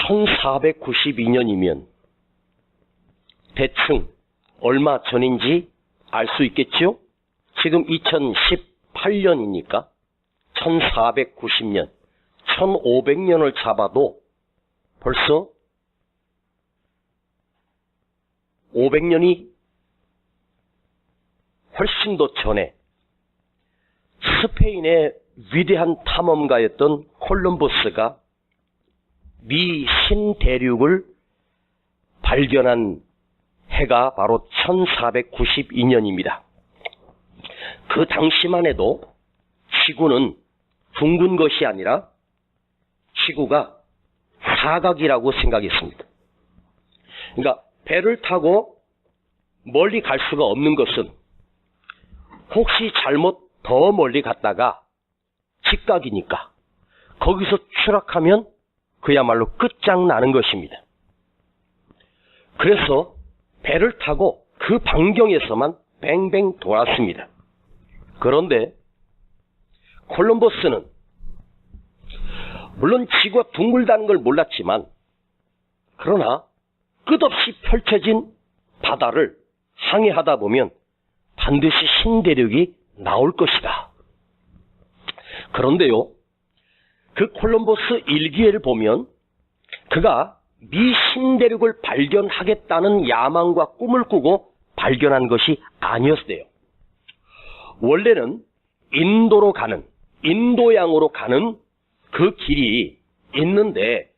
1492년이면 대충 얼마 전인지 알 수 있겠죠? 지금 2018년이니까 1490년, 1500년을 잡아도 벌써 500년이 훨씬 더 전에 스페인의 위대한 탐험가였던 콜럼버스가 미 신대륙을 발견한 해가 바로 1492년입니다. 그 당시만 해도 지구는 둥근 것이 아니라 지구가 사각이라고 생각했습니다. 그러니까 배를 타고 멀리 갈 수가 없는 것은 혹시 잘못 더 멀리 갔다가 직각이니까 거기서 추락하면 그야말로 끝장나는 것입니다. 그래서 배를 타고 그 반경에서만 뱅뱅 돌았습니다. 그런데 콜럼버스는 물론 지구가 둥글다는 걸 몰랐지만 그러나 끝없이 펼쳐진 바다를 항해하다 보면 반드시 신대륙이 나올 것이다. 그런데요, 그 콜럼버스 일기를 보면 그가 미 신대륙을 발견하겠다는 야망과 꿈을 꾸고 발견한 것이 아니었어요. 원래는 인도로 가는, 인도양으로 가는 그 길이 있는데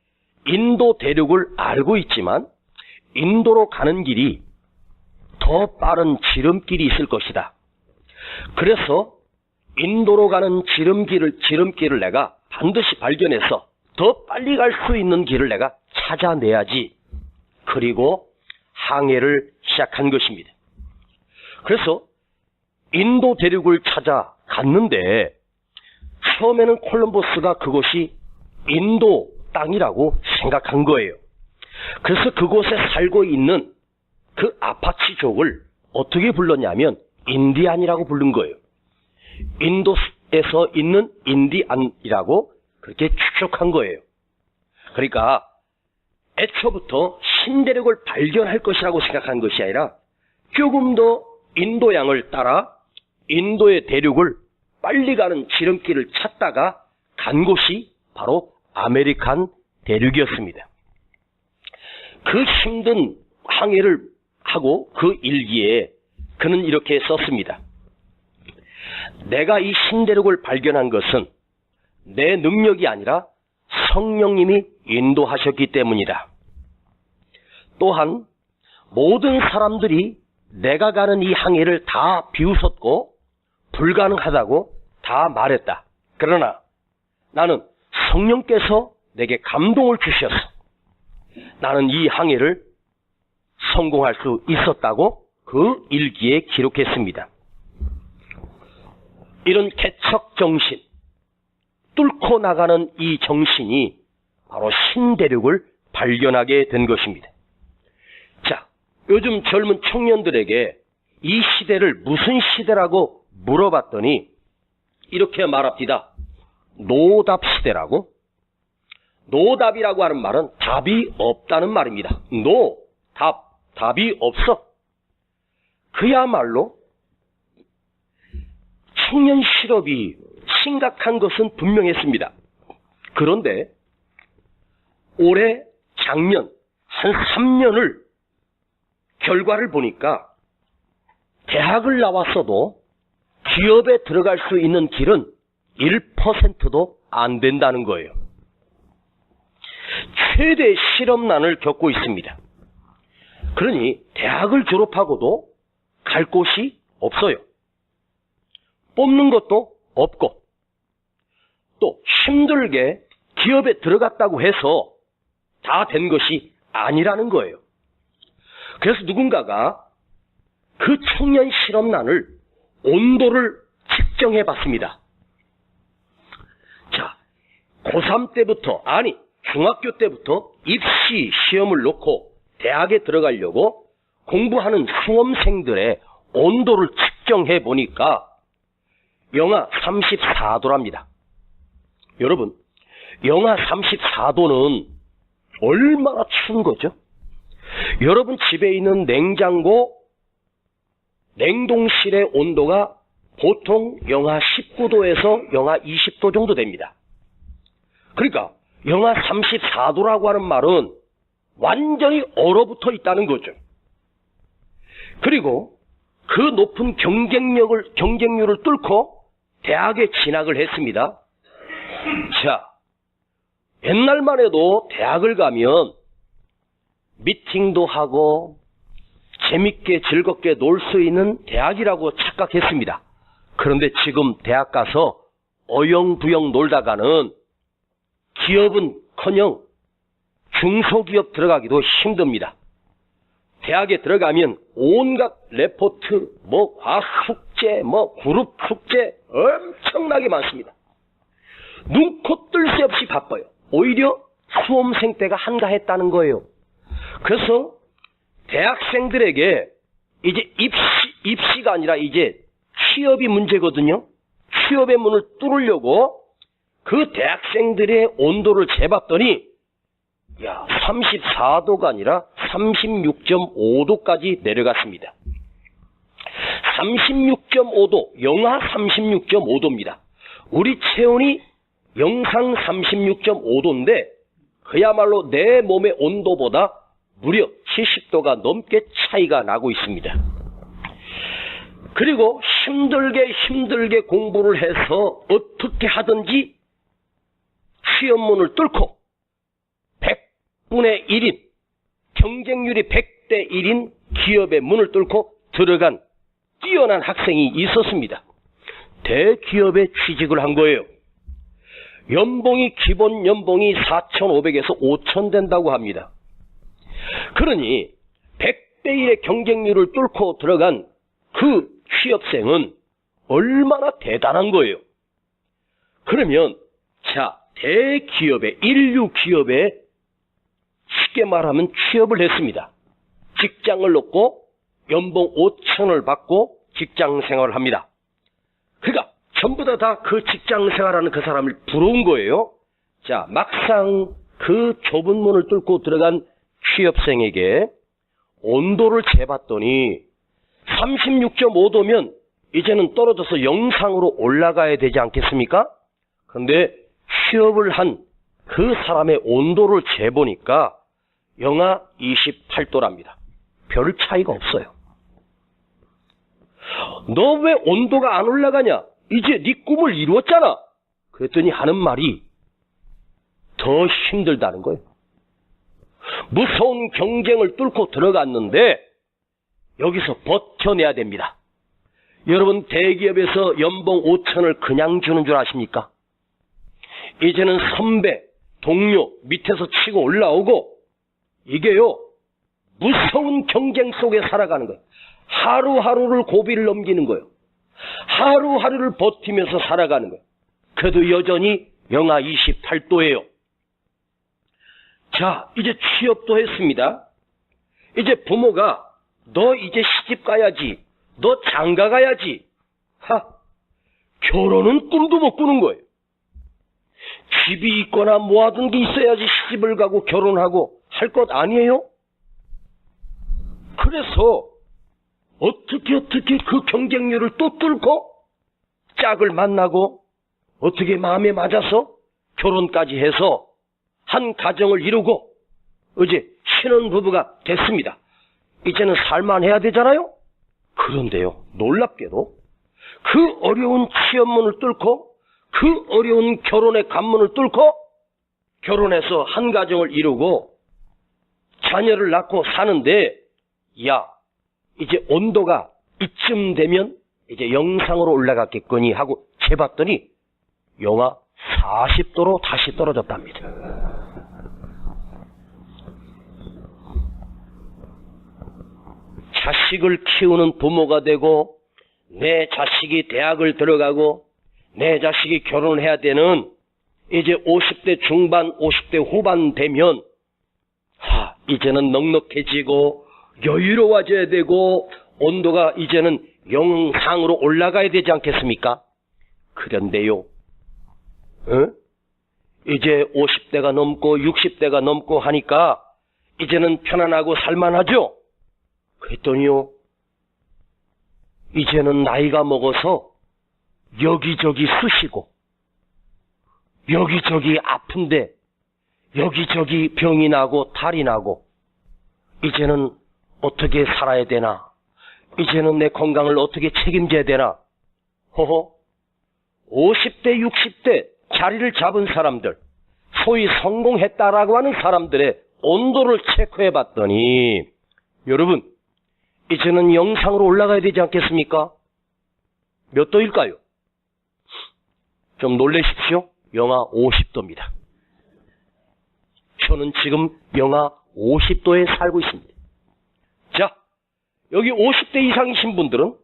인도 대륙을 알고 있지만 인도로 가는 길이 더 빠른 지름길이 있을 것이다. 그래서 인도로 가는 지름길을 내가 반드시 발견해서 더 빨리 갈 수 있는 길을 내가 찾아내야지. 그리고 항해를 시작한 것입니다. 그래서 인도 대륙을 찾아갔는데 처음에는 콜럼버스가 그곳이 인도 땅이라고 생각한 거예요. 그래서 그곳에 살고 있는 그 아파치족을 어떻게 불렀냐면 인디안이라고 부른 거예요. 인도에서 있는 인디안이라고 그렇게 추측한 거예요. 그러니까 애초부터 신대륙을 발견할 것이라고 생각한 것이 아니라 조금 더 인도양을 따라 인도의 대륙을 빨리 가는 지름길을 찾다가 간 곳이 바로 아메리칸 대륙이었습니다. 그 힘든 항해를 하고 그 일기에 그는 이렇게 썼습니다. 내가 이 신대륙을 발견한 것은 내 능력이 아니라 성령님이 인도하셨기 때문이다. 또한 모든 사람들이 내가 가는 이 항해를 다 비웃었고 불가능하다고 다 말했다. 그러나 나는 성령께서 내게 감동을 주셔서 나는 이 항해를 성공할 수 있었다고 그 일기에 기록했습니다. 이런 개척 정신, 뚫고 나가는 이 정신이 바로 신대륙을 발견하게 된 것입니다. 자, 요즘 젊은 청년들에게 이 시대를 무슨 시대라고 물어봤더니 이렇게 말합니다. 노답 시대라고. 노답이라고 하는 말은 답이 없다는 말입니다. 답이 없어. 그야말로 청년 실업이 심각한 것은 분명했습니다. 그런데 올해 작년 한 3년을 결과를 보니까 대학을 나왔어도 기업에 들어갈 수 있는 길은 1%도 안 된다는 거예요. 최대 실업난을 겪고 있습니다. 그러니 대학을 졸업하고도 갈 곳이 없어요. 뽑는 것도 없고 또 힘들게 기업에 들어갔다고 해서 다 된 것이 아니라는 거예요. 그래서 누군가가 그 청년 실업난을 온도를 측정해 봤습니다. 자, 고3 때부터, 아니 중학교 때부터 입시 시험을 놓고 대학에 들어가려고 공부하는 수험생들의 온도를 측정해 보니까 영하 34도랍니다. 여러분, 영하 34도는 얼마나 추운 거죠? 여러분 집에 있는 냉장고, 냉동실의 온도가 보통 영하 19도에서 영하 20도 정도 됩니다. 그러니까 영하 34도라고 하는 말은 완전히 얼어붙어 있다는 거죠. 그리고 그 높은 경쟁률을 뚫고 대학에 진학을 했습니다. 자, 옛날만 해도 대학을 가면 미팅도 하고 재밌게 즐겁게 놀 수 있는 대학이라고 착각했습니다. 그런데 지금 대학 가서 어영부영 놀다가는 기업은커녕 중소기업 들어가기도 힘듭니다. 대학에 들어가면 온갖 레포트, 과학 숙제, 그룹 숙제 엄청나게 많습니다. 눈코 뜰 새 없이 바빠요. 오히려 수험생 때가 한가했다는 거예요. 그래서 대학생들에게 이제 입시가 아니라 이제 취업이 문제거든요. 취업의 문을 뚫으려고 그 대학생들의 온도를 재봤더니 34도가 아니라 36.5도까지 내려갔습니다. 36.5도, 영하 36.5도입니다. 우리 체온이 영상 36.5도인데 그야말로 내 몸의 온도보다 무려 70도가 넘게 차이가 나고 있습니다. 그리고 힘들게 공부를 해서 어떻게 하든지 시험문을 뚫고 100분의 1인, 경쟁률이 100대 1인 기업의 문을 뚫고 들어간 뛰어난 학생이 있었습니다. 대기업에 취직을 한 거예요. 기본 연봉이 4,500에서 5,000 된다고 합니다. 그러니 100대 1의 경쟁률을 뚫고 들어간 그 취업생은 얼마나 대단한 거예요. 그러면 대기업에, 인류 기업에 쉽게 말하면 취업을 했습니다. 직장을 얻고 연봉 5,000을 받고 직장 생활을 합니다. 그러니까 전부 다 그 직장 생활하는 그 사람을 부러운 거예요. 막상 그 좁은 문을 뚫고 들어간 취업생에게 온도를 재봤더니 36.5도면 이제는 떨어져서 영상으로 올라가야 되지 않겠습니까? 그런데 취업을 한 그 사람의 온도를 재보니까 영하 28도랍니다. 별 차이가 없어요. 너 왜 온도가 안 올라가냐? 이제 네 꿈을 이루었잖아. 그랬더니 하는 말이 더 힘들다는 거예요. 무서운 경쟁을 뚫고 들어갔는데 여기서 버텨내야 됩니다. 여러분 대기업에서 연봉 5,000을 그냥 주는 줄 아십니까? 이제는 선배, 동료 밑에서 치고 올라오고 이게요 무서운 경쟁 속에 살아가는 거예요. 하루하루를 고비를 넘기는 거예요. 하루하루를 버티면서 살아가는 거예요. 그래도 여전히 영하 28도예요. 이제 취업도 했습니다. 이제 부모가 너 이제 시집 가야지, 너 장가 가야지. 결혼은 꿈도 못 꾸는 거예요. 집이 있거나 모아둔 게 있어야지 시집을 가고 결혼하고 할 것 아니에요? 그래서 어떻게 그 경쟁률을 또 뚫고 짝을 만나고 어떻게 마음에 맞아서 결혼까지 해서 한 가정을 이루고 이제 신혼부부가 됐습니다. 이제는 살만해야 되잖아요? 그런데요, 놀랍게도 그 어려운 취업문을 뚫고 그 어려운 결혼의 관문을 뚫고 결혼해서 한 가정을 이루고 자녀를 낳고 사는데 이제 온도가 이쯤 되면 이제 영상으로 올라갔겠거니 하고 재봤더니 영하 40도로 다시 떨어졌답니다. 자식을 키우는 부모가 되고 내 자식이 대학을 들어가고 내 자식이 결혼해야 되는 이제 50대 중반 50대 후반 되면 이제는 넉넉해지고 여유로워져야 되고 온도가 이제는 영상으로 올라가야 되지 않겠습니까? 그런데요, 이제 50대가 넘고 60대가 넘고 하니까 이제는 편안하고 살만하죠? 그랬더니요, 이제는 나이가 먹어서 여기저기 쑤시고 여기저기 아픈데 여기저기 병이 나고 탈이 나고 이제는 어떻게 살아야 되나? 이제는 내 건강을 어떻게 책임져야 되나? 허허, 50대, 60대 자리를 잡은 사람들, 소위 성공했다라고 하는 사람들의 온도를 체크해 봤더니 여러분, 이제는 영상으로 올라가야 되지 않겠습니까? 몇 도일까요? 좀 놀라십시오. 영하 50도입니다. 저는 지금 영하 50도에 살고 있습니다. 자, 여기 50대 이상이신 분들은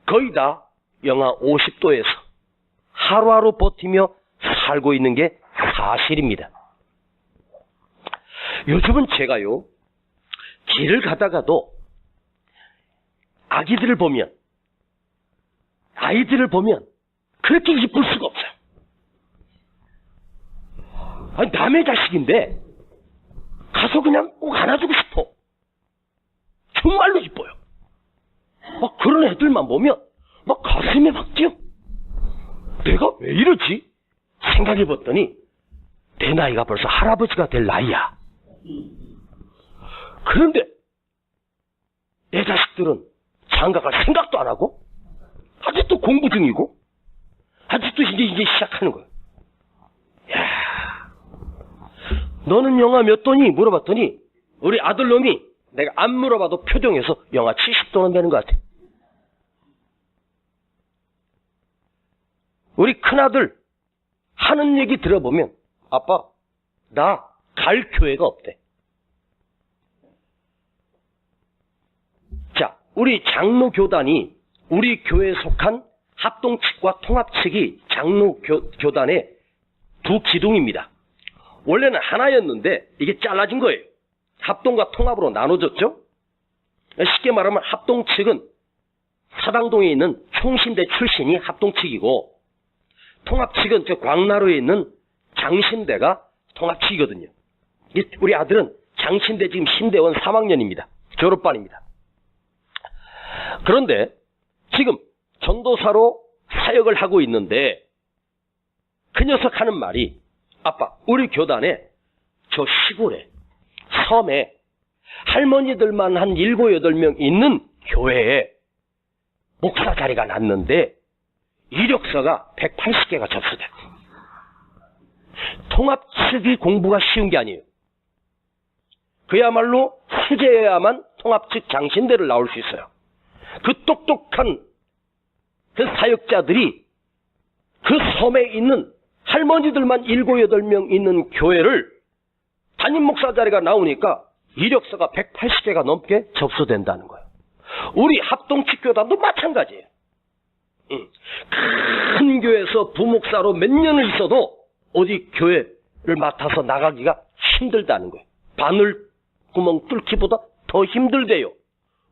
거의 다 영하 50도에서 하루하루 버티며 살고 있는 게 사실입니다. 요즘은 제가요, 길을 가다가도 아이들을 보면 그렇게 이쁠 수가 없어요. 아니, 남의 자식인데 가서 그냥 꼭 안아주고 싶어. 정말로 이뻐요. 막 그런 애들만 보면 막 가슴이 막 뛰어. 내가 왜 이러지? 생각해봤더니 내 나이가 벌써 할아버지가 될 나이야. 그런데 내 자식들은 장가갈 생각도 안 하고 아직도 공부 중이고 아직도 이제 시작하는 거예요. 야, 너는 영하 몇 도니? 물어봤더니 우리 아들놈이 내가 안 물어봐도 표정에서 영하 70도는 되는 것 같아. 우리 큰아들 하는 얘기 들어보면 아빠, 나 갈 교회가 없대. 자, 우리 장로교단이 우리 교회에 속한 합동 측과 통합 측이 장로교단의 두 기둥입니다. 원래는 하나였는데 이게 잘라진 거예요. 합동과 통합으로 나눠졌죠. 쉽게 말하면 합동 측은 사당동에 있는 총신대 출신이 합동 측이고 통합 측은 저 광나루에 있는 장신대가 통합 측이거든요. 우리 아들은 장신대 지금 신대원 3학년입니다. 졸업반입니다. 그런데 지금 전도사로 사역을 하고 있는데 그 녀석 하는 말이 아빠, 우리 교단에 저 시골에 섬에 할머니들만 한 7, 8명 있는 교회에 목사 자리가 났는데 이력서가 180개가 접수됐고 통합 측이 공부가 쉬운 게 아니에요. 그야말로 수재여야만 통합 측 장신대를 나올 수 있어요. 그 똑똑한 그 사역자들이 그 섬에 있는 할머니들만 7, 8명 있는 교회를 담임 목사 자리가 나오니까 이력서가 180개가 넘게 접수된다는 거예요. 우리 합동측 교단도 마찬가지예요. 큰 교회에서 부목사로 몇 년을 있어도 어디 교회를 맡아서 나가기가 힘들다는 거예요. 바늘 구멍 뚫기보다 더 힘들대요.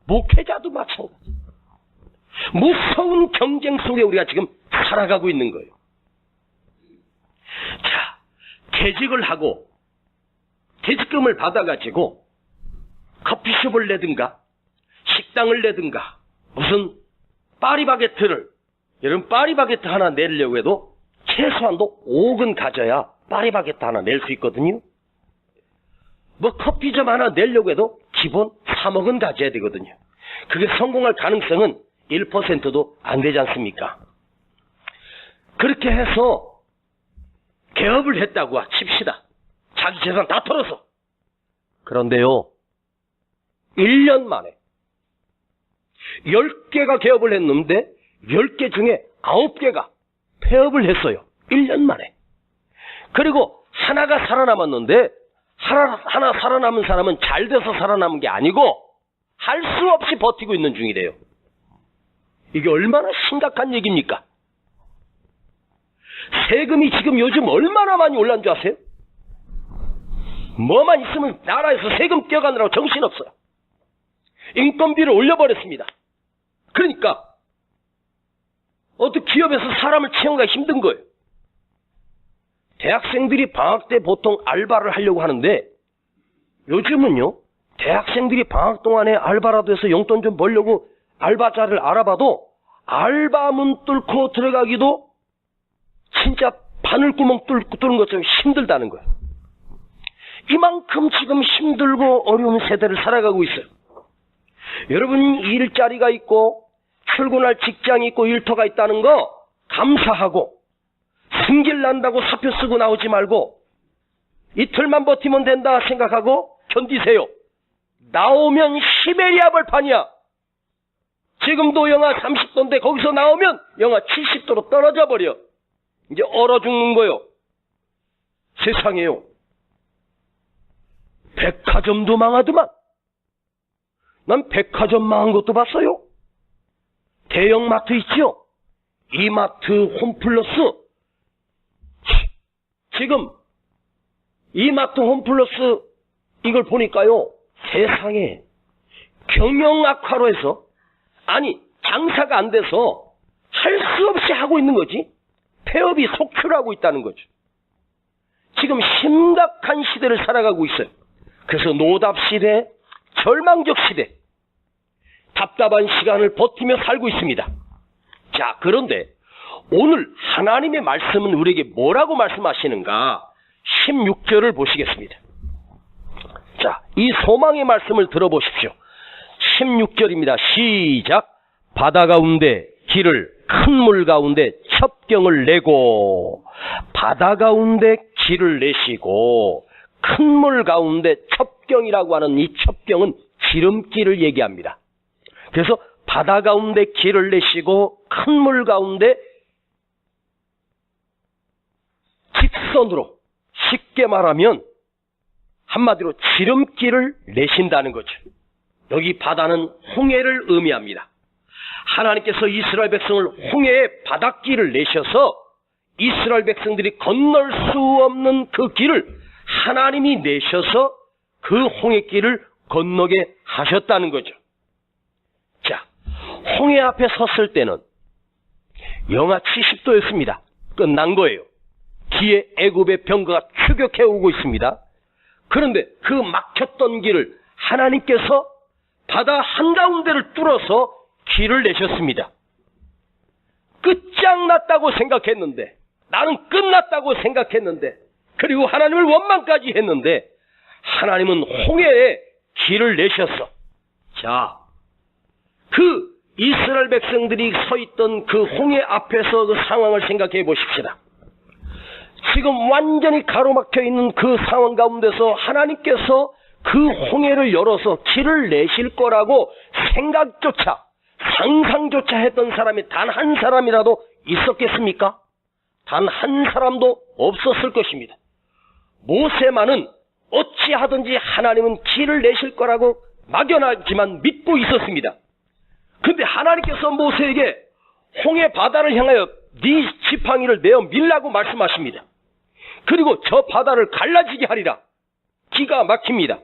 목회자도 마찬가지. 무서운 경쟁 속에 우리가 지금 살아가고 있는 거예요. 자, 퇴직을 하고 퇴직금을 받아가지고 커피숍을 내든가 식당을 내든가 무슨 파리바게트를, 여러분 파리바게트 하나 내려고 해도 최소한도 5억은 가져야 파리바게트 하나 낼 수 있거든요. 뭐 커피점 하나 내려고 해도 기본 3억은 가져야 되거든요. 그게 성공할 가능성은 1%도 안 되지 않습니까? 그렇게 해서 개업을 했다고 칩시다. 자기 재산 다 털어서. 그런데요, 1년 만에 10개가 개업을 했는데 10개 중에 9개가 폐업을 했어요. 1년 만에. 그리고 하나가 살아남았는데 하나 살아남은 사람은 잘 돼서 살아남은 게 아니고 할 수 없이 버티고 있는 중이래요. 이게 얼마나 심각한 얘기입니까? 세금이 지금 요즘 얼마나 많이 올랐는 줄 아세요? 뭐만 있으면 나라에서 세금 떼어가느라고 정신없어요. 인건비를 올려버렸습니다. 그러니까 어떤 기업에서 사람을 채용하기가 힘든 거예요. 대학생들이 방학 때 보통 알바를 하려고 하는데 요즘은요, 대학생들이 방학 동안에 알바라도 해서 용돈 좀 벌려고 알바자를 알아봐도 알바문 뚫고 들어가기도 진짜 바늘구멍 뚫는 것처럼 힘들다는 거예요. 이만큼 지금 힘들고 어려운 세대를 살아가고 있어요. 여러분, 일자리가 있고 출근할 직장이 있고 일터가 있다는 거 감사하고, 승질 난다고 사표 쓰고 나오지 말고 이틀만 버티면 된다 생각하고 견디세요. 나오면 시베리아 벌판이야. 지금도 영하 30도인데 거기서 나오면 영하 70도로 떨어져 버려. 이제 얼어 죽는 거요. 세상에요. 백화점도 망하더만. 난 백화점 망한 것도 봤어요. 대형마트 있죠? 이마트, 홈플러스. 지금 이마트, 홈플러스 이걸 보니까요, 세상에 경영 악화로 해서, 아니 장사가 안 돼서 할 수 없이 하고 있는 거지. 폐업이 속출하고 있다는 거죠. 지금 심각한 시대를 살아가고 있어요. 그래서 노답 시대, 절망적 시대, 답답한 시간을 버티며 살고 있습니다. 자, 그런데 오늘 하나님의 말씀은 우리에게 뭐라고 말씀하시는가? 16절을 보시겠습니다. 자, 이 소망의 말씀을 들어보십시오. 16절입니다. 시작. 바다 가운데 길을, 큰 물 가운데 첩경을 내고, 바다 가운데 길을 내시고, 큰 물 가운데 첩경이라고 하는 이 첩경은 지름길을 얘기합니다. 그래서 바다 가운데 길을 내시고 큰 물 가운데 직선으로, 쉽게 말하면 한마디로 지름길을 내신다는 거죠. 여기 바다는 홍해를 의미합니다. 하나님께서 이스라엘 백성을 홍해의 바닷길을 내셔서 이스라엘 백성들이 건널 수 없는 그 길을 하나님이 내셔서 그 홍해길을 건너게 하셨다는 거죠. 자, 홍해 앞에 섰을 때는 영하 70도였습니다. 끝난 거예요. 뒤에 애굽의 병거가 추격해 오고 있습니다. 그런데 그 막혔던 길을 하나님께서 바다 한가운데를 뚫어서 길을 내셨습니다. 끝장났다고 생각했는데, 나는 끝났다고 생각했는데, 그리고 하나님을 원망까지 했는데 하나님은 홍해에 길을 내셨어. 자, 그 이스라엘 백성들이 서 있던 그 홍해 앞에서 그 상황을 생각해 보십시다. 지금 완전히 가로막혀 있는 그 상황 가운데서 하나님께서 그 홍해를 열어서 길을 내실 거라고 생각조차, 상상조차 했던 사람이 단 한 사람이라도 있었겠습니까? 단 한 사람도 없었을 것입니다. 모세만은 어찌하든지 하나님은 길을 내실 거라고 막연하지만 믿고 있었습니다. 근데 하나님께서 모세에게 홍해 바다를 향하여 네 지팡이를 내어 밀라고 말씀하십니다. 그리고 저 바다를 갈라지게 하리라. 기가 막힙니다.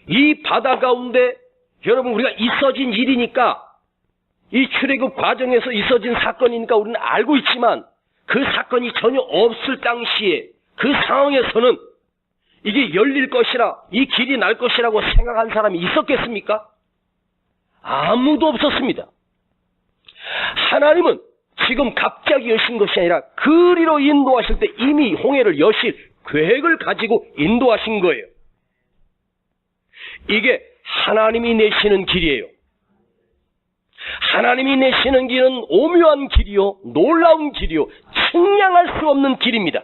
이 바다 가운데 여러분, 우리가 있어진 일이니까, 이 출애굽 과정에서 있어진 사건이니까 우리는 알고 있지만, 그 사건이 전혀 없을 당시에 그 상황에서는 이게 열릴 것이라, 이 길이 날 것이라고 생각한 사람이 있었겠습니까? 아무도 없었습니다. 하나님은 지금 갑자기 여신 것이 아니라 그리로 인도하실 때 이미 홍해를 여실 계획을 가지고 인도하신 거예요. 이게 하나님이 내시는 길이에요. 하나님이 내시는 길은 오묘한 길이요, 놀라운 길이요, 측량할 수 없는 길입니다.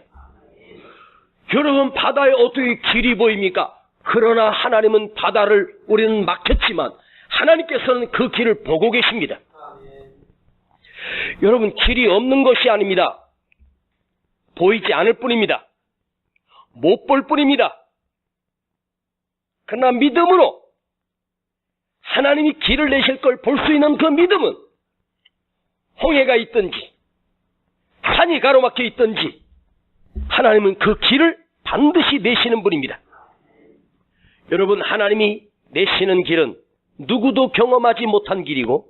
여러분, 바다에 어떻게 길이 보입니까? 그러나 하나님은 바다를, 우리는 막혔지만 하나님께서는 그 길을 보고 계십니다. 여러분, 길이 없는 것이 아닙니다. 보이지 않을 뿐입니다. 못 볼 뿐입니다. 그러나 믿음으로 하나님이 길을 내실 걸 볼 수 있는 그 믿음은, 홍해가 있든지 산이 가로막혀 있든지 하나님은 그 길을 반드시 내시는 분입니다. 여러분, 하나님이 내시는 길은 누구도 경험하지 못한 길이고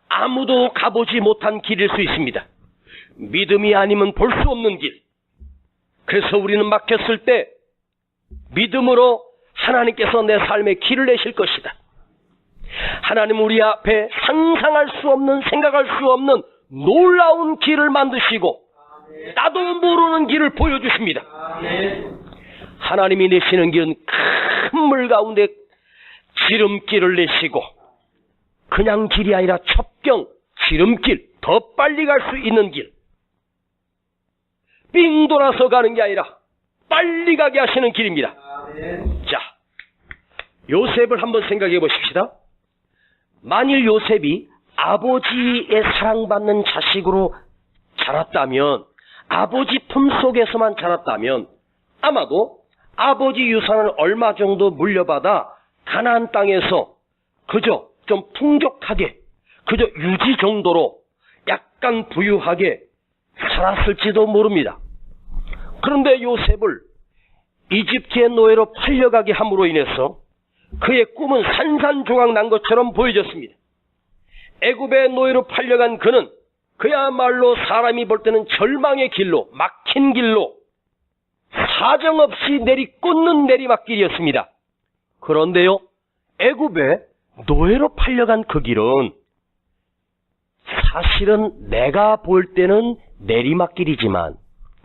아무도 가보지 못한 길일 수 있습니다. 믿음이 아니면 볼 수 없는 길. 그래서 우리는 막혔을 때 믿음으로 하나님께서 내 삶에 길을 내실 것이다. 하나님 우리 앞에 상상할 수 없는, 생각할 수 없는 놀라운 길을 만드시고 나도 모르는 길을 보여주십니다. 하나님이 내시는 길은 큰 물 가운데 지름길을 내시고 그냥 길이 아니라 첩경, 지름길, 더 빨리 갈 수 있는 길. 삥 돌아서 가는 게 아니라 빨리 가게 하시는 길입니다. 자, 요셉을 한번 생각해 보십시다. 만일 요셉이 아버지의 사랑받는 자식으로 자랐다면, 아버지 품속에서만 자랐다면 아마도 아버지 유산을 얼마 정도 물려받아 가나안 땅에서 그저 좀 풍족하게, 그저 유지 정도로 약간 부유하게 살았을지도 모릅니다. 그런데 요셉을 이집트의 노예로 팔려가게 함으로 인해서 그의 꿈은 산산조각 난 것처럼 보여졌습니다. 애굽의 노예로 팔려간 그는 그야말로 사람이 볼 때는 절망의 길로, 막힌 길로, 사정없이 꽂는 내리막길이었습니다. 그런데요, 애굽에 노예로 팔려간 그 길은 사실은 내가 볼 때는 내리막길이지만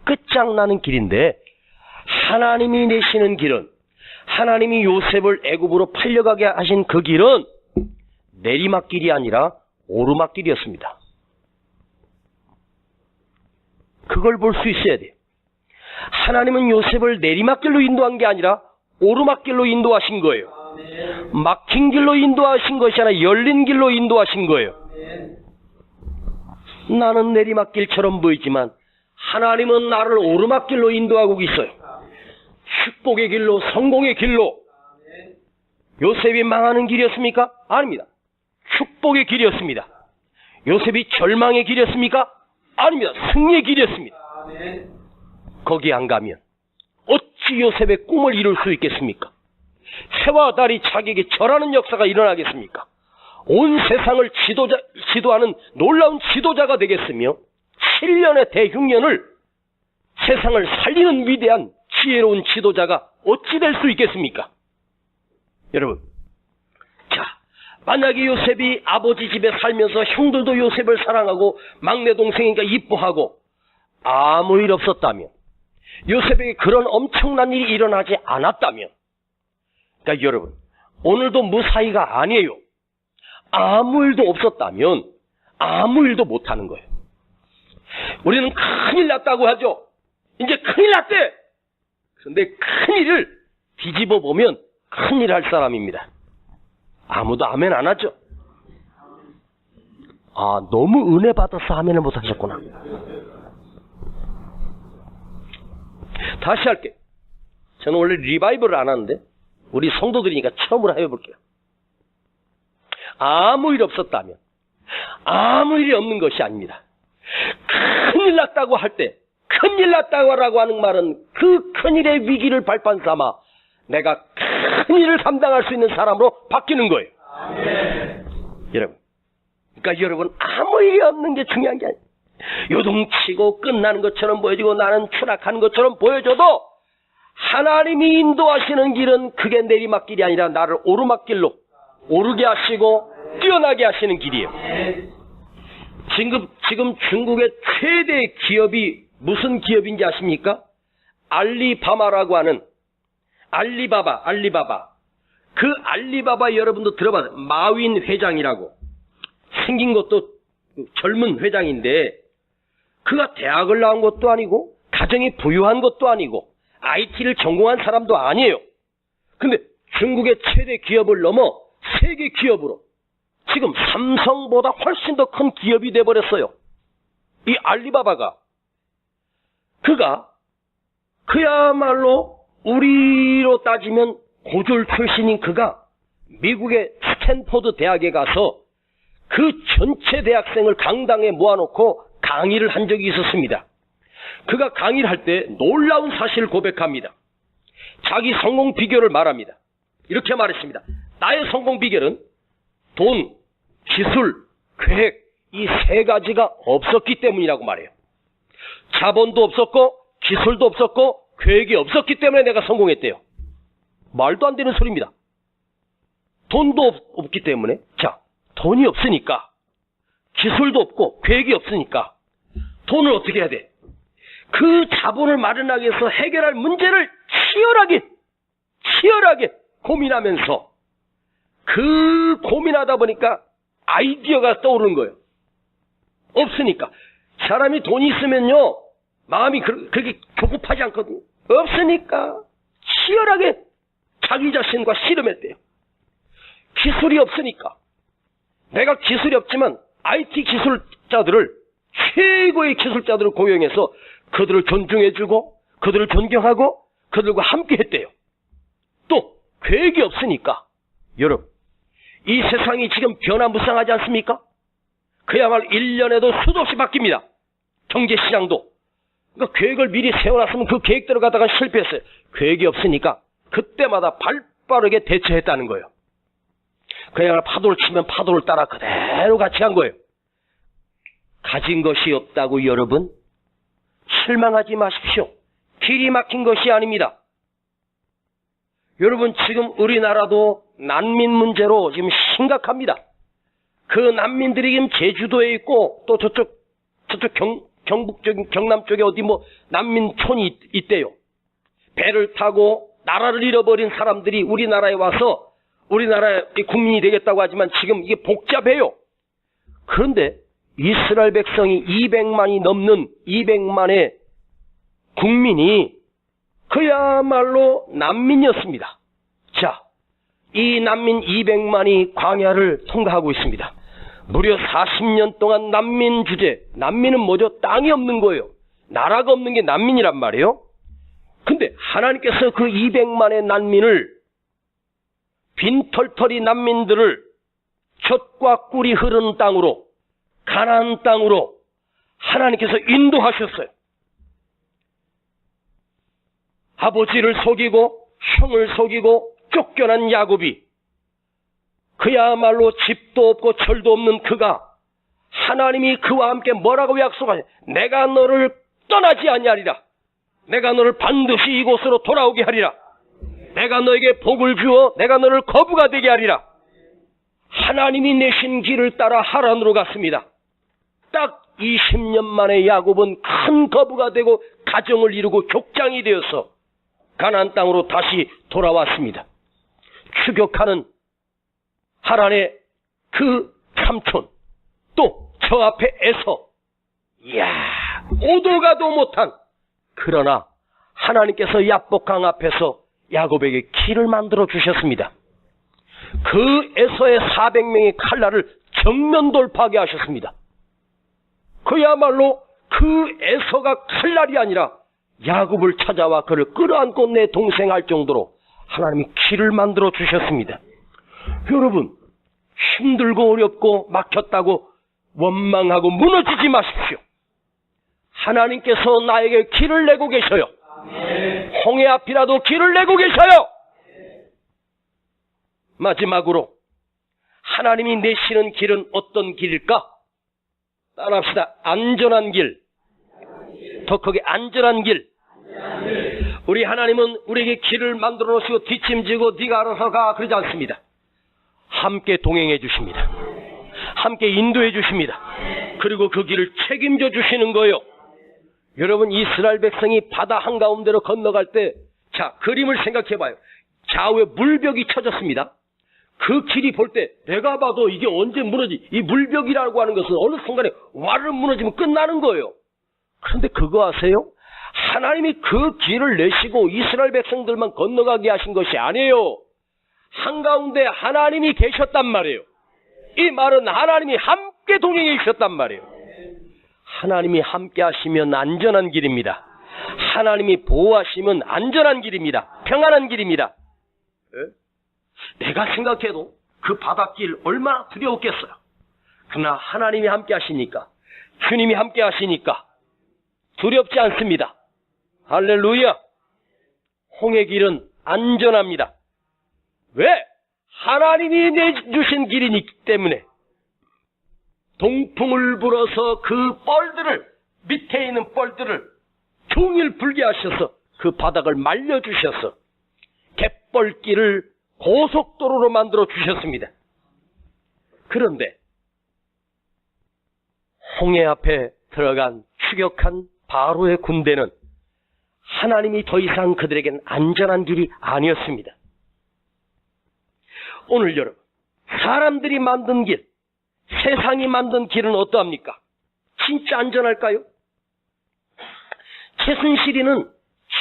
끝장나는 길인데, 하나님이 내시는 길은, 하나님이 요셉을 애굽으로 팔려가게 하신 그 길은 내리막길이 아니라 오르막길이었습니다. 그걸 볼 수 있어야 돼요. 하나님은 요셉을 내리막길로 인도한 게 아니라 오르막길로 인도하신 거예요. 막힌 길로 인도하신 것이 아니라 열린 길로 인도하신 거예요. 나는 내리막길처럼 보이지만 하나님은 나를 오르막길로 인도하고 있어요. 축복의 길로, 성공의 길로. 요셉이 망하는 길이었습니까? 아닙니다. 축복의 길이었습니다. 요셉이 절망의 길이었습니까? 아닙니다. 승리의 길이었습니다. 거기 안 가면 어찌 요셉의 꿈을 이룰 수 있겠습니까? 해와 달이 자기에게 절하는 역사가 일어나겠습니까? 온 세상을 지도하는 놀라운 지도자가 되겠으며 7년의 대흉년을 세상을 살리는 위대한 지혜로운 지도자가 어찌 될 수 있겠습니까? 여러분, 자, 만약에 요셉이 아버지 집에 살면서 형들도 요셉을 사랑하고 막내 동생이니까 이뻐하고 아무 일 없었다면, 요셉에게 그런 엄청난 일이 일어나지 않았다면, 그러니까 여러분, 오늘도 무사히가 아니에요. 아무 일도 없었다면 아무 일도 못하는 거예요. 우리는 큰일 났다고 하죠. 이제 큰일 났대. 그런데 큰일을 뒤집어 보면 큰일 할 사람입니다. 아무도 아멘 안 하죠. 아, 너무 은혜 받아서 아멘을 못 하셨구나. 다시 할게. 저는 원래 리바이벌을 안 하는데 우리 성도들이니까 처음으로 해볼게요. 아무 일 없었다면, 아무 일이 없는 것이 아닙니다. 큰일 났다고 할 때, 큰일 났다고 하는 말은 그 큰일의 위기를 발판 삼아 내가 큰일을 감당할 수 있는 사람으로 바뀌는 거예요. 여러분, 그러니까 여러분, 아무 일이 없는 게 중요한 게 아니에요. 요동치고 끝나는 것처럼 보여지고 나는 추락하는 것처럼 보여져도 하나님이 인도하시는 길은 그게 내리막길이 아니라 나를 오르막길로 오르게 하시고 뛰어나게 하시는 길이에요. 지금 중국의 최대 기업이 무슨 기업인지 아십니까? 알리바바라고 하는 알리바바. 그 알리바바 여러분도 들어봐요. 마윈 회장이라고. 생긴 것도 젊은 회장인데 그가 대학을 나온 것도 아니고 가정이 부유한 것도 아니고 IT를 전공한 사람도 아니에요. 근데 중국의 최대 기업을 넘어 세계 기업으로 지금 삼성보다 훨씬 더 큰 기업이 돼버렸어요. 이 알리바바가. 그가 그야말로 우리로 따지면 고졸 출신인 그가 미국의 스탠포드 대학에 가서 그 전체 대학생을 강당에 모아놓고 강의를 한 적이 있었습니다. 그가 강의를 할 때 놀라운 사실을 고백합니다. 자기 성공 비결을 말합니다. 이렇게 말했습니다. 나의 성공 비결은 돈, 기술, 계획 이 세 가지가 없었기 때문이라고 말해요. 자본도 없었고 기술도 없었고 계획이 없었기 때문에 내가 성공했대요. 말도 안 되는 소리입니다. 돈도 없기 때문에. 자, 돈이 없으니까, 기술도 없고 계획이 없으니까 돈을 어떻게 해야 돼? 그 자본을 마련하기 위해서 해결할 문제를 치열하게 고민하면서, 그 고민하다 보니까 아이디어가 떠오르는 거예요. 없으니까. 사람이 돈이 있으면요, 마음이 그렇게 조급하지 않거든요. 없으니까 치열하게 자기 자신과 씨름했대요. 기술이 없으니까. 내가 기술이 없지만 IT 기술자들을, 최고의 기술자들을 고용해서 그들을 존중해주고 그들을 존경하고 그들과 함께 했대요. 또 계획이 없으니까. 여러분, 이 세상이 지금 변화무쌍하지 않습니까? 그야말로 1년에도 수도 없이 바뀝니다. 경제시장도. 그러니까 계획을 미리 세워놨으면 그 계획대로 가다가 실패했어요. 계획이 없으니까 그때마다 발빠르게 대처했다는 거예요. 그야말로 파도를 치면 파도를 따라 그대로 같이 간 거예요. 가진 것이 없다고 여러분 실망하지 마십시오. 길이 막힌 것이 아닙니다. 여러분, 지금 우리나라도 난민 문제로 지금 심각합니다. 그 난민들이 지금 제주도에 있고 또 저쪽 경북 쪽, 경남 쪽에 어디 난민촌이 있대요. 배를 타고 나라를 잃어버린 사람들이 우리나라에 와서 우리나라의 국민이 되겠다고 하지만 지금 이게 복잡해요. 그런데 이스라엘 백성이 200만이 넘는 200만의 국민이 그야말로 난민이었습니다. 자, 이 난민 200만이 광야를 통과하고 있습니다. 무려 40년 동안 난민 주제. 난민은 뭐죠? 땅이 없는 거예요. 나라가 없는 게 난민이란 말이에요. 근데 하나님께서 그 200만의 난민을, 빈털터리 난민들을 젖과 꿀이 흐르는 땅으로, 가나안 땅으로 하나님께서 인도하셨어요. 아버지를 속이고 형을 속이고 쫓겨난 야곱이, 그야말로 집도 없고 철도 없는 그가, 하나님이 그와 함께 뭐라고 약속하냐? 내가 너를 떠나지 아니하리라. 내가 너를 반드시 이곳으로 돌아오게 하리라. 내가 너에게 복을 주어 내가 너를 거부가 되게 하리라. 하나님이 내신 길을 따라 하란으로 갔습니다. 딱 20년 만에 야곱은 큰 거부가 되고 가정을 이루고 족장이 되어서 가나안 땅으로 다시 돌아왔습니다. 추격하는 하란의 그 삼촌, 또 저 앞에 에서, 이야, 오도 가도 못한, 그러나 하나님께서 야복강 앞에서 야곱에게 길을 만들어 주셨습니다. 그 에서의 400명의 칼날을 정면 돌파하게 하셨습니다. 그야말로 그 에서가 칼날이 아니라 야곱을 찾아와 그를 끌어안고 내 동생 할 정도로 하나님이 길을 만들어 주셨습니다. 여러분, 힘들고 어렵고 막혔다고 원망하고 무너지지 마십시오. 하나님께서 나에게 길을 내고 계셔요. 홍해 앞이라도 길을 내고 계셔요. 마지막으로 하나님이 내시는 길은 어떤 길일까? 따라합시다. 안전한 길. 더 크게 안전한 길. 우리 하나님은 우리에게 길을 만들어 놓으시고 뒷짐지고 네가 알아서 가 그러지 않습니다. 함께 동행해 주십니다. 함께 인도해 주십니다. 그리고 그 길을 책임져 주시는 거예요. 여러분, 이스라엘 백성이 바다 한가운데로 건너갈 때, 자, 그림을 생각해 봐요. 좌우에 물벽이 쳐졌습니다. 그 길이 볼 때 내가 봐도 이게 언제 무너지, 이 물벽이라고 하는 것은 어느 순간에 와르르 무너지면 끝나는 거예요. 그런데 그거 아세요? 하나님이 그 길을 내시고 이스라엘 백성들만 건너가게 하신 것이 아니에요. 한가운데 하나님이 계셨단 말이에요. 이 말은 하나님이 함께 동행해 주셨단 말이에요. 하나님이 함께 하시면 안전한 길입니다. 하나님이 보호하시면 안전한 길입니다. 평안한 길입니다. 내가 생각해도 그 바닷길 얼마나 두려웠겠어요. 그러나 하나님이 함께 하시니까, 주님이 함께 하시니까 두렵지 않습니다. 할렐루야. 홍해 길은 안전합니다. 왜? 하나님이 내주신 길이기 때문에. 동풍을 불어서 그 뻘들을 밑에 있는 뻘들을 종일 불게 하셔서 그 바닥을 말려주셔서 갯벌길을 고속도로로 만들어 주셨습니다. 그런데 홍해 앞에 들어간 추격한 바로의 군대는 하나님이 더 이상 그들에겐 안전한 길이 아니었습니다. 오늘 여러분, 사람들이 만든 길, 세상이 만든 길은 어떠합니까? 진짜 안전할까요? 최순실이는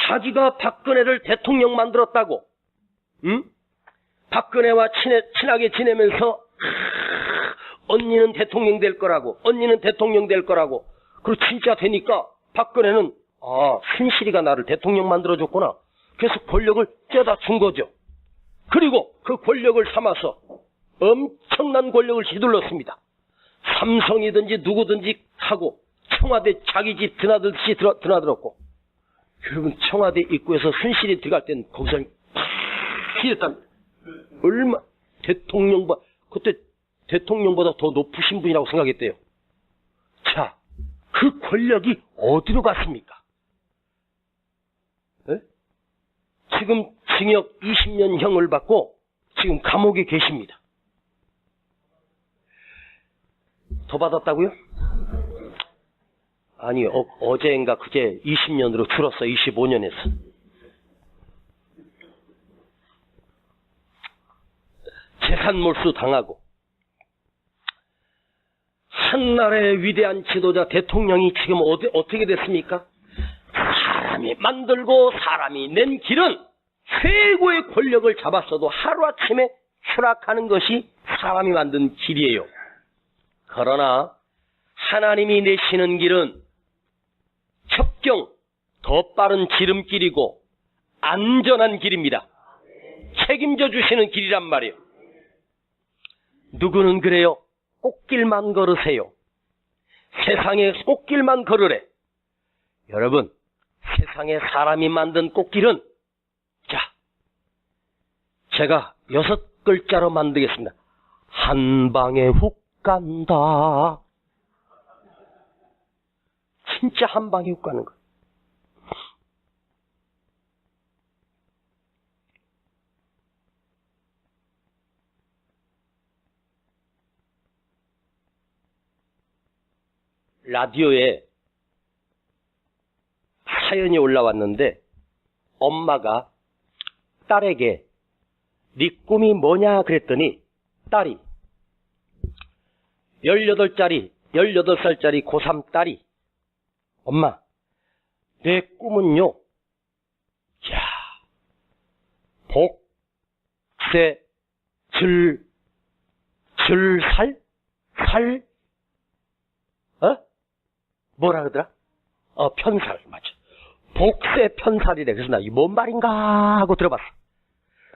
자기가 박근혜를 대통령 만들었다고, 박근혜와 친하게 지내면서 언니는 대통령 될 거라고, 언니는 대통령 될 거라고. 그리고 진짜 되니까 박근혜는 순실이가 나를 대통령 만들어줬구나. 그래서 권력을 떼다 준 거죠. 그리고 그 권력을 삼아서 엄청난 권력을 휘둘렀습니다. 삼성이든지 누구든지 하고 청와대 자기 집 드나들듯이 드나들었고, 여러분 청와대 입구에서 순실이 들어갈 때는 거기서 이랬답니다. 얼마 그때 대통령보다 더 높으신 분이라고 생각했대요. 자, 그 권력이 어디로 갔습니까? 에? 지금 징역 20년형을 받고 지금 감옥에 계십니다. 더 받았다고요? 아니, 어제인가 그제 20년으로 줄었어. 25년에서. 재산 몰수 당하고, 한나라의 위대한 지도자 대통령이 지금 어떻게 됐습니까? 사람이 만들고 사람이 낸 길은 최고의 권력을 잡았어도 하루아침에 추락하는 것이 사람이 만든 길이에요. 그러나 하나님이 내시는 길은 첩경, 더 빠른 지름길이고 안전한 길입니다. 책임져 주시는 길이란 말이에요. 누구는 그래요. 꽃길만 걸으세요. 세상에 꽃길만 걸으래. 여러분, 세상에 사람이 만든 꽃길은, 자, 제가 6글자로 만들겠습니다. 한 방에 훅 간다. 진짜 한 방에 훅 가는 거예요. 라디오에 사연이 올라왔는데 엄마가 딸에게 네 꿈이 뭐냐 그랬더니 딸이 18살짜리 고3 딸이 엄마, 내 꿈은요, 야, 복세, 뭐라 그러더라? 편살, 맞아. 복세 편살이래. 그래서 나 이게 뭔 말인가 하고 들어봤어.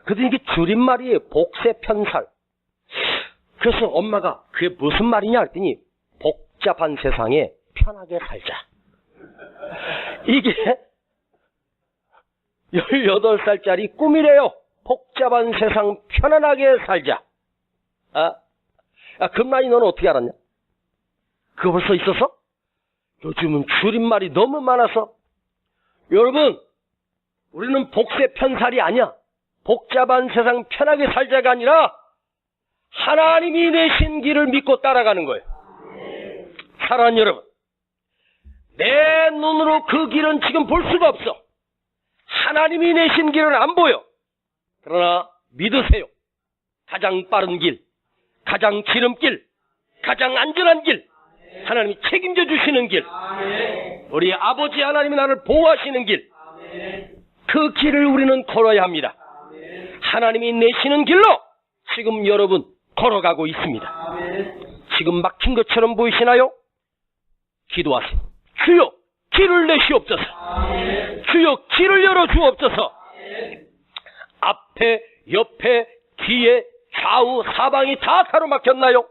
그랬더니 이게 줄임말이에요. 복세 편살. 그래서 엄마가 그게 무슨 말이냐 했더니 복잡한 세상에 편하게 살자. 이게 18살짜리 꿈이래요. 복잡한 세상 편안하게 살자. 금란이 너는 어떻게 알았냐? 그거 벌써 있었어? 요즘은 줄임말이 너무 많아서. 여러분, 우리는 복세 편살이 아니야. 복잡한 세상 편하게 살자가 아니라 하나님이 내신 길을 믿고 따라가는 거예요. 사랑하는 여러분, 내 눈으로 그 길은 지금 볼 수가 없어. 하나님이 내신 길은 안 보여. 그러나 믿으세요. 가장 빠른 길, 가장 지름길, 가장 안전한 길, 하나님이 책임져 주시는 길, 우리 아버지 하나님이 나를 보호하시는 길, 그 길을 우리는 걸어야 합니다. 하나님이 내시는 길로 지금 여러분 걸어가고 있습니다. 지금 막힌 것처럼 보이시나요? 기도하세요. 주여, 길을 내시옵소서. 주여, 길을 열어주옵소서. 앞에, 옆에, 뒤에, 좌우, 사방이 다 가로막혔나요?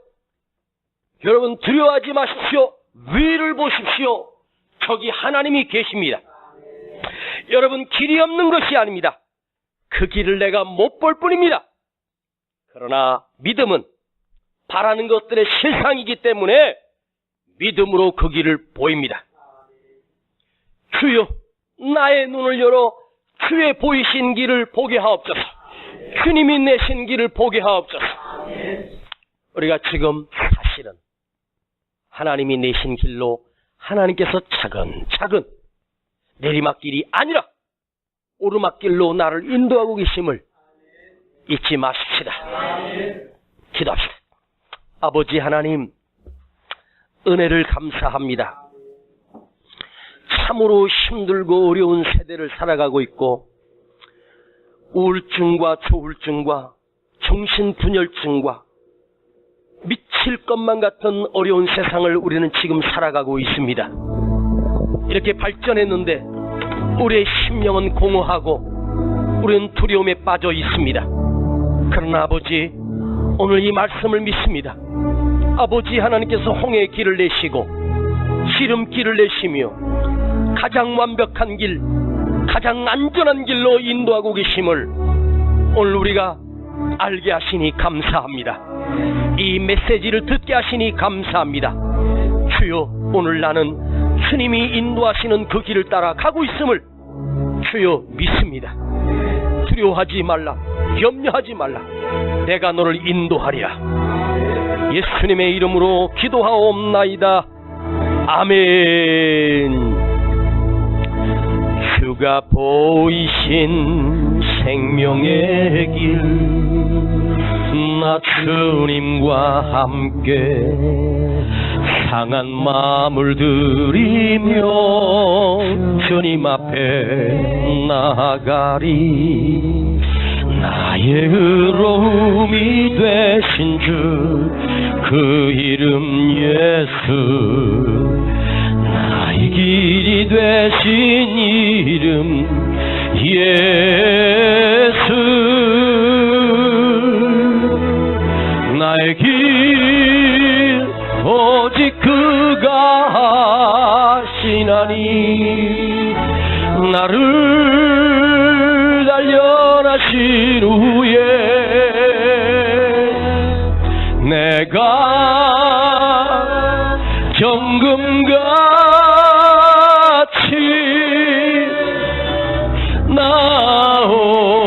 여러분 두려워하지 마십시오. 위를 보십시오. 저기 하나님이 계십니다. 여러분 길이 없는 것이 아닙니다. 그 길을 내가 못 볼 뿐입니다. 그러나 믿음은 바라는 것들의 실상이기 때문에 믿음으로 그 길을 보입니다. 주여, 나의 눈을 열어 주의 보이신 길을 보게 하옵소서. 주님이 내신 길을 보게 하옵소서. 우리가 지금 사실은 하나님이 내신 길로 하나님께서 차근차근 내리막길이 아니라 오르막길로 나를 인도하고 계심을 잊지 마십시다. 기도합시다. 아버지 하나님, 은혜를 감사합니다. 참으로 힘들고 어려운 세대를 살아가고 있고, 우울증과 조울증과 정신분열증과 미칠 것만 같은 어려운 세상을 우리는 지금 살아가고 있습니다. 이렇게 발전했는데 우리의 심령은 공허하고 우리는 두려움에 빠져 있습니다. 그러나 아버지, 오늘 이 말씀을 믿습니다. 아버지 하나님께서 홍해의 길을 내시고 지름길을 내시며 가장 완벽한 길, 가장 안전한 길로 인도하고 계심을 오늘 우리가 알게 하시니 감사합니다. 이 메시지를 듣게 하시니 감사합니다. 주여, 오늘 나는 주님이 인도하시는 그 길을 따라 가고 있음을 주여 믿습니다. 두려워하지 말라, 염려하지 말라. 내가 너를 인도하리라. 예수님의 이름으로 기도하옵나이다. 아멘. 주가 보이신 생명의 길, 나 주님과 함께 상한 마음을 들이며 주님 앞에 나아가리. 나의 의로움이 되신 주, 그 이름 예수. 나의 길이 되신 이름 예수. 나의 길 오직 그가 하시나니, 나를 단련하신 후에 내가 정금같이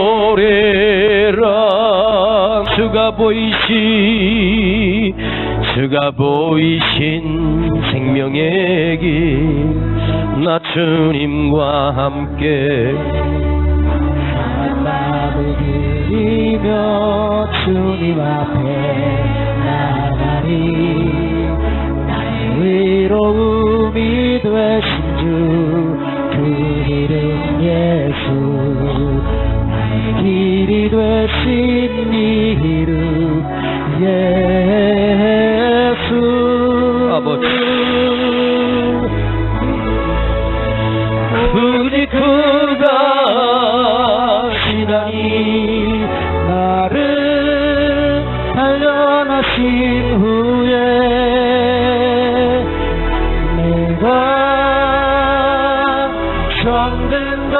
나오리라. 주가 보이신 생명의 길, 나 주님과 함께 마음을 드리며 주님 앞에 나가리. 나의 의로움이 되신 주, 그 이름 예수. 나의 길이 되신 이름 예수. 아버지, 오직 그가 하시나니, 나를 단련하신 후에 내가 정금같이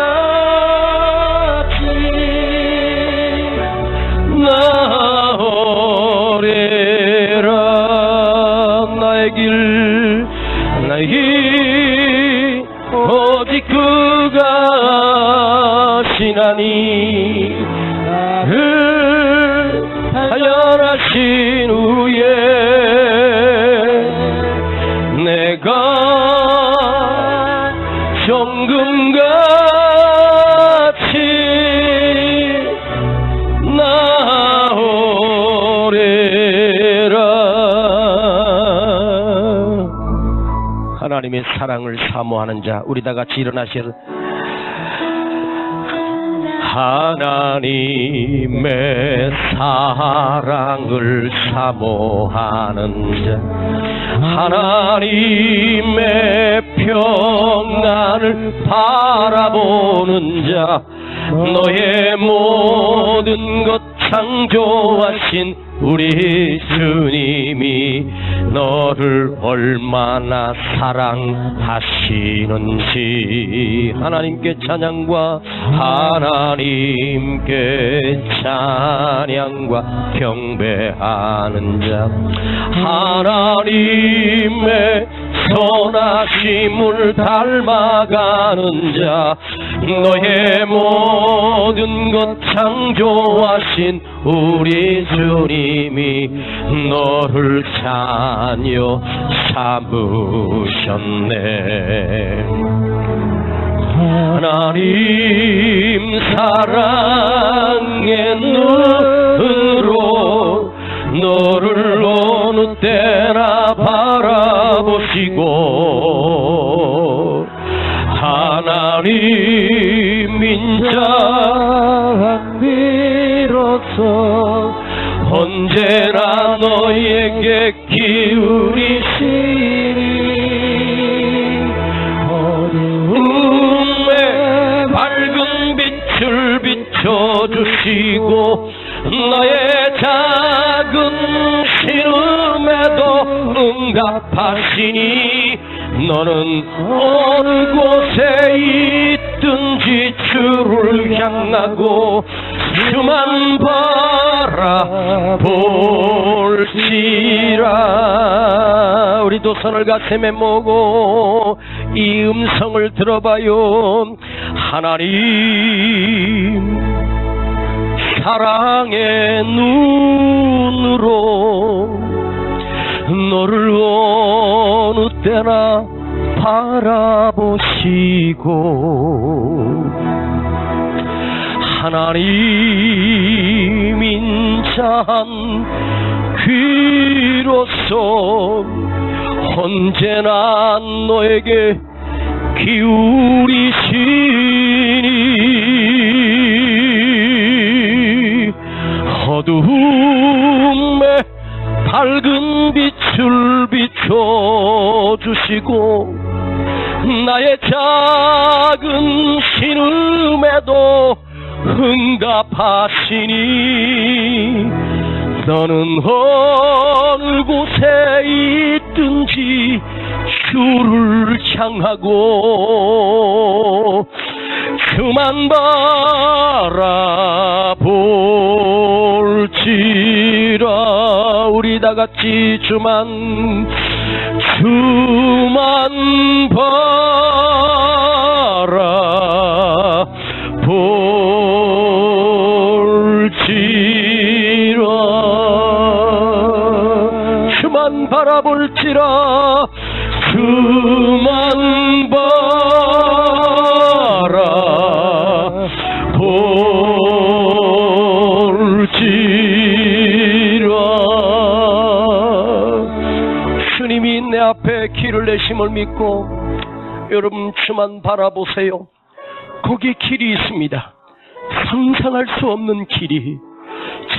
나오리라. 나의 길 오직 그가 하시나니, 나를 단련하신 후에 내가 정금같이 나오리라. 하나님의 사랑을 사모하는 자, 우리 다 같이 일어나셔서 하나님의 사랑을 사모하는 자, 하나님의 평안을 바라보는 자, 너의 모든 것 창조하신 우리 주님이 너를 얼마나 사랑하시는지 하나님께 찬양과 경배하는 자, 하나님의 선하심을 닮아가는 자 너의 모든 것 창조하신 우리 주님이 너를 자녀 삼으셨네. 하나님 사랑의 눈으로 너를 어느 때나 바라보시고 하나님 인자 비로소 언제나 너에게 기울이시니 어둠에 밝은 빛을 비춰주시고 너의 작은 신음에도 응답하시니 너는 어느 곳에 있든지 주를 향하고 주만 바라볼지라. 우리도 손을 가슴에 모으고 이 음성을 들어봐요. 하나님 사랑의 눈으로 너를 어느 때나 바라보시고 하나님 인자한 귀로서 언제나 너에게 기울이시니 어두움에 밝은 빛을 비춰주시고 나의 작은 신음에도 응답하시니 너는 어느 곳에 있든지 주를 향하고 주만 바라볼지라. 우리 다같이 주만 바라볼지라. 주만 바라볼지라. 주님이 내 앞에 길을 내심을 믿고 여러분 주만 바라보세요. 거기에 길이 있습니다. 상상할 수 없는 길이,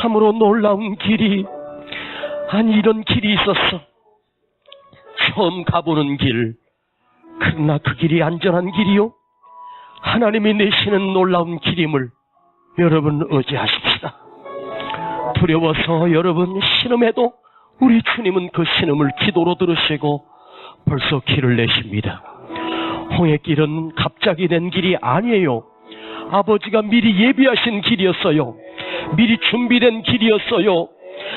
참으로 놀라운 길이. 아니 이런 길이 있었어. 처음 가보는 길. 그러나 그 길이 안전한 길이요, 하나님이 내시는 놀라운 길임을 여러분 의지하십시다. 두려워서 여러분 신음해도 우리 주님은 그 신음을 기도로 들으시고 벌써 길을 내십니다. 홍해길은 갑자기 된 길이 아니에요. 아버지가 미리 예비하신 길이었어요. 미리 준비된 길이었어요.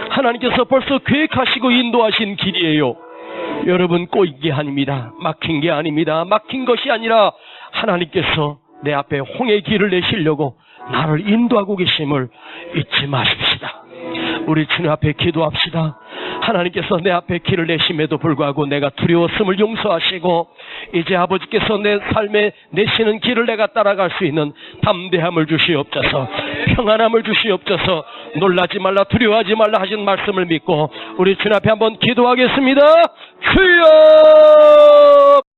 하나님께서 벌써 계획하시고 인도하신 길이에요. 여러분 꼬인 게 아닙니다. 막힌 게 아닙니다. 막힌 것이 아니라 하나님께서 내 앞에 홍해 길을 내시려고 나를 인도하고 계심을 잊지 마십시다. 우리 주님 앞에 기도합시다. 하나님께서 내 앞에 길을 내심에도 불구하고 내가 두려웠음을 용서하시고 이제 아버지께서 내 삶에 내시는 길을 내가 따라갈 수 있는 담대함을 주시옵소서, 평안함을 주시옵소서. 놀라지 말라, 두려워하지 말라 하신 말씀을 믿고 우리 주님 앞에 한번 기도하겠습니다. 주여!